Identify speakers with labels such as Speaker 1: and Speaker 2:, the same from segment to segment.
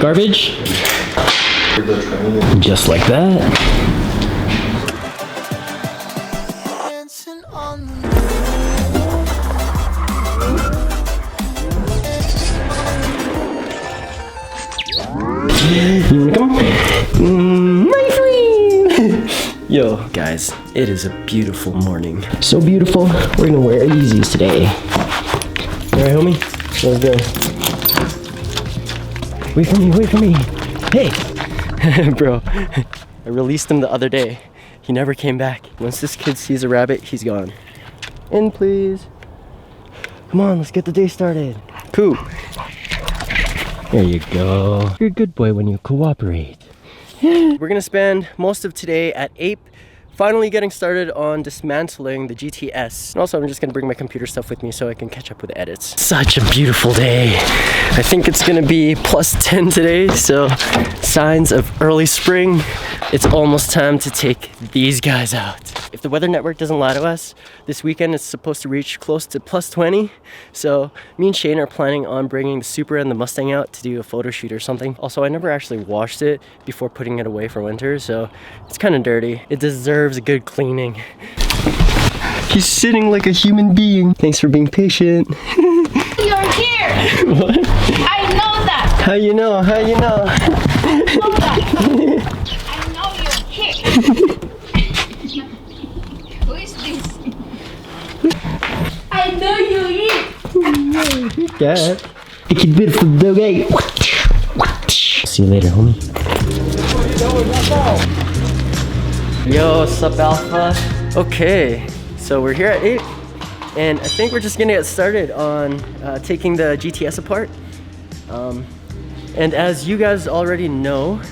Speaker 1: garbage. Just like that. You wanna come? Yo, guys, it is a beautiful morning. So beautiful, we're gonna wear Yeezys today. Alright, homie? Let's go. Wait for me, wait for me. Hey! Bro, I released him the other day. He never came back. Once this kid sees a rabbit, he's gone. In, please. Come on, let's get the day started. Pooh. There you go. You're a good boy when you cooperate. We're gonna spend most of today at Ape, finally getting started on dismantling the GTS. And also I'm just gonna bring my computer stuff with me so I can catch up with the edits. Such a beautiful day. I think it's gonna be plus 10 today, so signs of early spring. It's almost time to take these guys out. If the weather network doesn't lie to us, this weekend it's supposed to reach close to plus 20. So me and Shane are planning on bringing the Supra and the Mustang out to do a photo shoot or something. Also, I never actually washed it before putting it away for winter, so it's kind of dirty. It deserves a good cleaning. He's sitting like a human being. Thanks for being patient.
Speaker 2: You're here!
Speaker 1: What?
Speaker 2: I know that!
Speaker 1: How you know? How you know?
Speaker 2: I know you're here! Who is this? I know you're here!
Speaker 1: Cat. It's a beautiful doggy. See you later, homie. Yo, sup, Alpha? Okay, so we're here at 8, and I think we're just gonna get started on taking the GTS apart. And as you guys already know,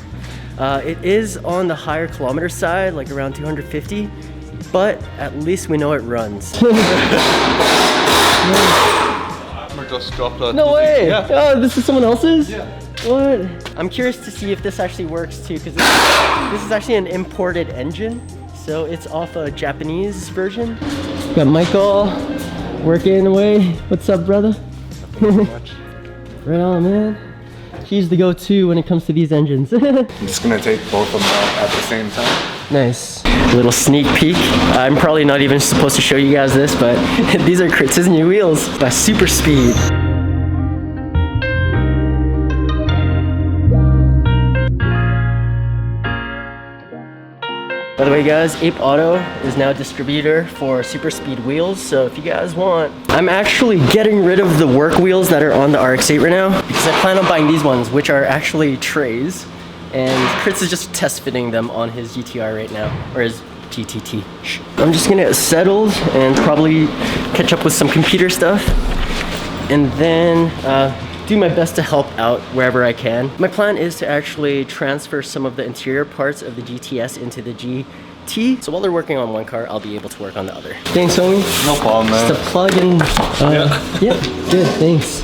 Speaker 1: it is on the higher kilometer side, like around 250, but at least we know it runs. No way! Yeah. Oh, this is someone else's? Yeah. What? I'm curious to see if this actually works too, because this is actually an imported engine, so it's off a Japanese version. Got Michael working away. What's up, brother? Much. Right on, man. He's the go-to when it comes to these engines.
Speaker 3: I'm just gonna take both of them out at the same time.
Speaker 1: Nice. A little sneak peek. I'm probably not even supposed to show you guys this, but these are Kritz's new wheels by Super Speed. By the way, guys, Ape Auto is now a distributor for Super Speed wheels, so if you guys want, I'm actually getting rid of the work wheels that are on the RX-8 right now, because I plan on buying these ones, which are actually trays, and Kritz is just test fitting them on his GTR right now, or his GTT. I'm just gonna get settled and probably catch up with some computer stuff, and then do my best to help out wherever I can. My plan is to actually transfer some of the interior parts of the GTS into the GT. So while they're working on one car, I'll be able to work on the other. Thanks, homie.
Speaker 3: No problem, man.
Speaker 1: Just a plug in. Yeah, good, thanks.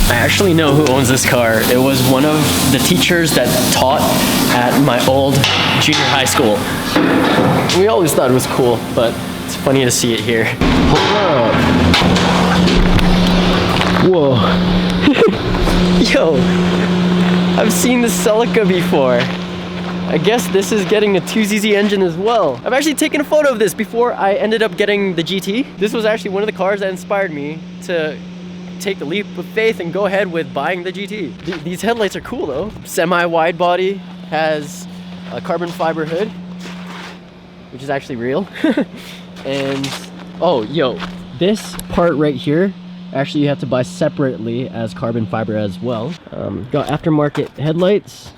Speaker 1: I actually know who owns this car. It was one of the teachers that taught at my old junior high school. We always thought it was cool, but it's funny to see it here. Hold up. Whoa. Yo, I've seen the Celica before. I guess this is getting a 2ZZ engine as well. I've actually taken a photo of this before I ended up getting the GT. This was actually one of the cars that inspired me to take the leap of faith and go ahead with buying the GT. These headlights are cool though. Semi-wide body, has a carbon fiber hood, which is actually real. And, oh, yo, this part right here, actually you have to buy separately as carbon fiber as well. Got aftermarket headlights,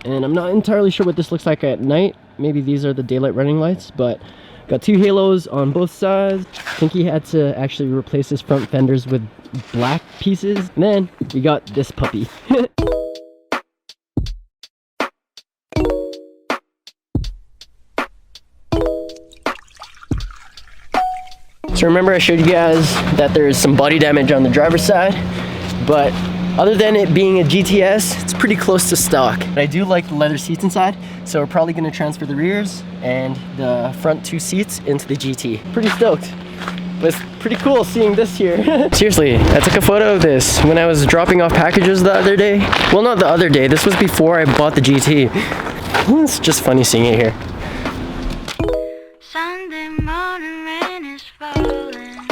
Speaker 1: and I'm not entirely sure what this looks like at night. Maybe these are the daylight running lights, but got two halos on both sides. I think he had to actually replace his front fenders with black pieces. And then we got this puppy. So remember I showed you guys that there's some body damage on the driver's side, but other than it being a GTS, it's pretty close to stock. I do like the leather seats inside, so we're probably gonna transfer the rears and the front 2 seats into the GT. Pretty stoked. But it's pretty cool seeing this here. Seriously, I took a photo of this when I was dropping off packages the other day. Well, not the other day, this was before I bought the GT. It's just funny seeing it here.
Speaker 4: Sunday morning rain is falling.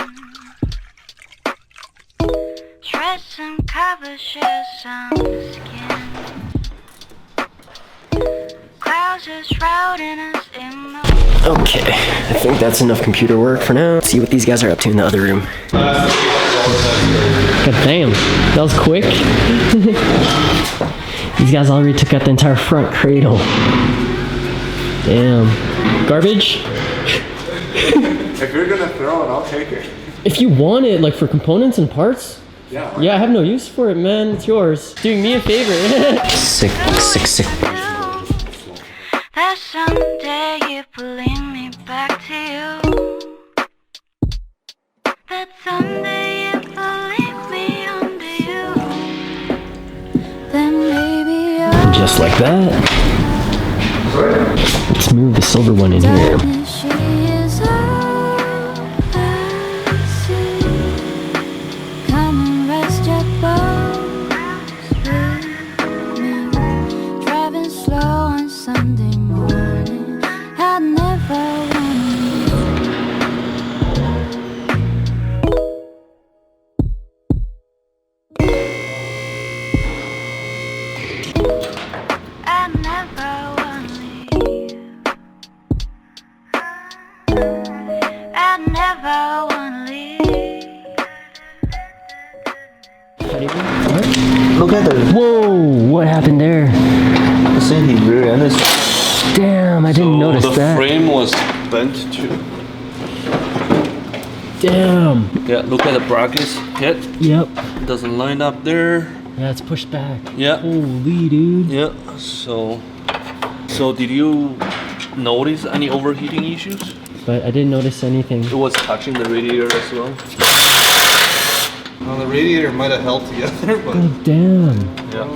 Speaker 4: Dress and cover shirts on the skin. Clouds are shrouding us in motion.
Speaker 1: Okay, I think that's enough computer work for now. Let's see what these guys are up to in the other room. God damn, that was quick. These guys already took out the entire front cradle. Damn. Garbage?
Speaker 3: If you're gonna throw it, I'll take it.
Speaker 1: If you want it, like for components and parts?
Speaker 3: Yeah.
Speaker 1: Yeah, I have no use for it, man. It's yours. Doing me a favor. Sick.
Speaker 4: That someday you're pulling me back to you. That someday you're pulling me under you. Then maybe I'll
Speaker 1: Just like that. Let's move the silver one in here.
Speaker 4: she is all I see. Come and rest your bones with me. Driving slow on Sunday morning. I'd never wanna leave.
Speaker 5: Look at the
Speaker 1: Whoa, what happened there?
Speaker 5: see he rear ended.
Speaker 1: Damn, I didn't notice
Speaker 6: the
Speaker 1: that.
Speaker 6: frame was bent too.
Speaker 1: Damn.
Speaker 6: Yeah, look at the brackets hit.
Speaker 1: Yep.
Speaker 6: It doesn't line up there.
Speaker 1: Yeah, it's pushed back.
Speaker 6: Yeah.
Speaker 1: Holy dude.
Speaker 6: Yeah. So did you notice any overheating issues?
Speaker 1: But I didn't notice anything.
Speaker 6: It was touching the radiator as well.
Speaker 3: Well, the radiator might have held together, but
Speaker 1: Oh, damn.
Speaker 6: Yeah.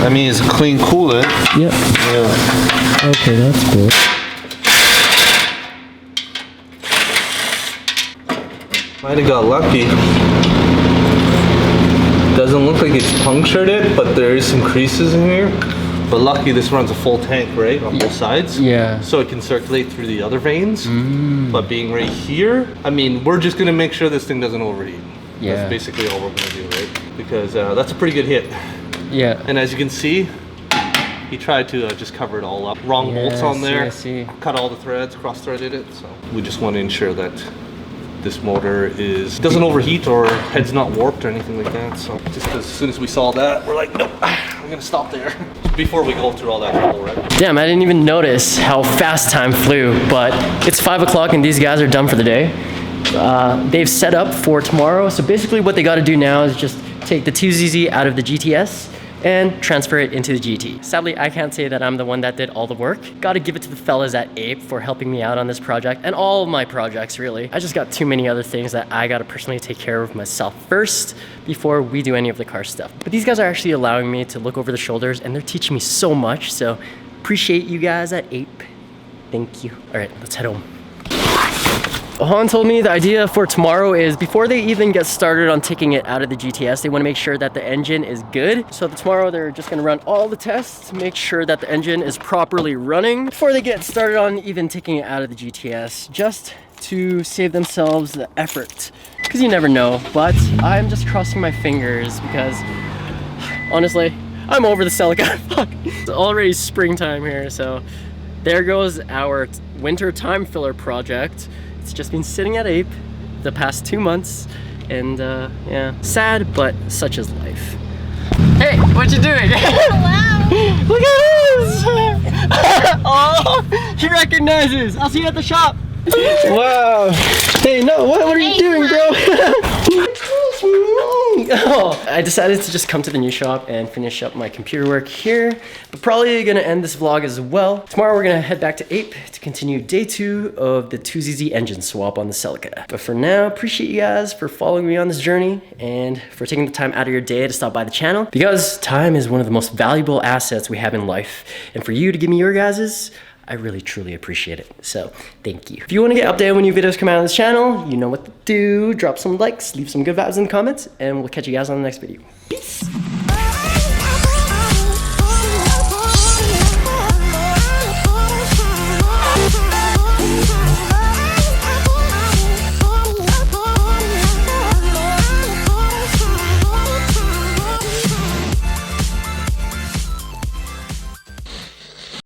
Speaker 3: I mean, it's clean coolant.
Speaker 1: Yep.
Speaker 3: Yeah.
Speaker 1: Okay, that's cool.
Speaker 3: Might have got lucky. Doesn't look like it's punctured it, but there is some creases in here. But lucky this runs a full tank, right, on both sides.
Speaker 1: Yeah.
Speaker 3: So it can circulate through the other veins. But being right here, I mean, we're just gonna make sure this thing doesn't overheat.
Speaker 1: Yeah.
Speaker 3: That's basically all we're gonna do, right? Because that's a pretty good hit.
Speaker 1: Yeah.
Speaker 3: And as you can see, he tried to just cover it all up. Wrong bolts on there.
Speaker 1: I see.
Speaker 3: Cut all the threads, cross-threaded it. So we just want to ensure that this motor doesn't overheat or head's not warped or anything like that. So just as soon as we saw that, we're like, nope, we're gonna stop there before we go through all that trouble, right?
Speaker 1: Damn, I didn't even notice how fast time flew, but it's 5 o'clock and these guys are done for the day. They've set up for tomorrow. So basically what they got to do now is just take the 2ZZ out of the GTS and transfer it into the GT. Sadly, I can't say that I'm the one that did all the work. Gotta give it to the fellas at Ape for helping me out on this project and all of my projects, really. I just got too many other things that I gotta personally take care of myself first before we do any of the car stuff. But these guys are actually allowing me to look over the shoulders and they're teaching me so much, so appreciate you guys at Ape. Thank you. All right, let's head home. Han told me the idea for tomorrow is before they even get started on taking it out of the GTS, they want to make sure that the engine is good. So tomorrow they're just going to run all the tests, make sure that the engine is properly running before they get started on even taking it out of the GTS, just to save themselves the effort. Because you never know, but I'm just crossing my fingers because honestly, I'm over the Celica. Fuck. It's already springtime here, so there goes our winter time filler project. It's just been sitting at Ape the past 2 months, and yeah, sad, but such is life. Hey, what you doing?
Speaker 2: Wow.
Speaker 1: Look at this! Oh, he recognizes. I'll see you at the shop. Wow. Hey, no, what are you doing, bro? me. Oh, I decided to just come to the new shop and finish up my computer work here, but probably gonna end this vlog as well. Tomorrow we're gonna head back to Ape to continue day 2 of the 2ZZ engine swap on the Celica. But for now, appreciate you guys for following me on this journey and for taking the time out of your day to stop by the channel, because time is one of the most valuable assets we have in life. And for you to give me your guys's, I really truly appreciate it. So thank you. If you want to get updated when new videos come out on this channel, you know what to do. Drop some likes, leave some good vibes in the comments, and we'll catch you guys on the next video. Peace.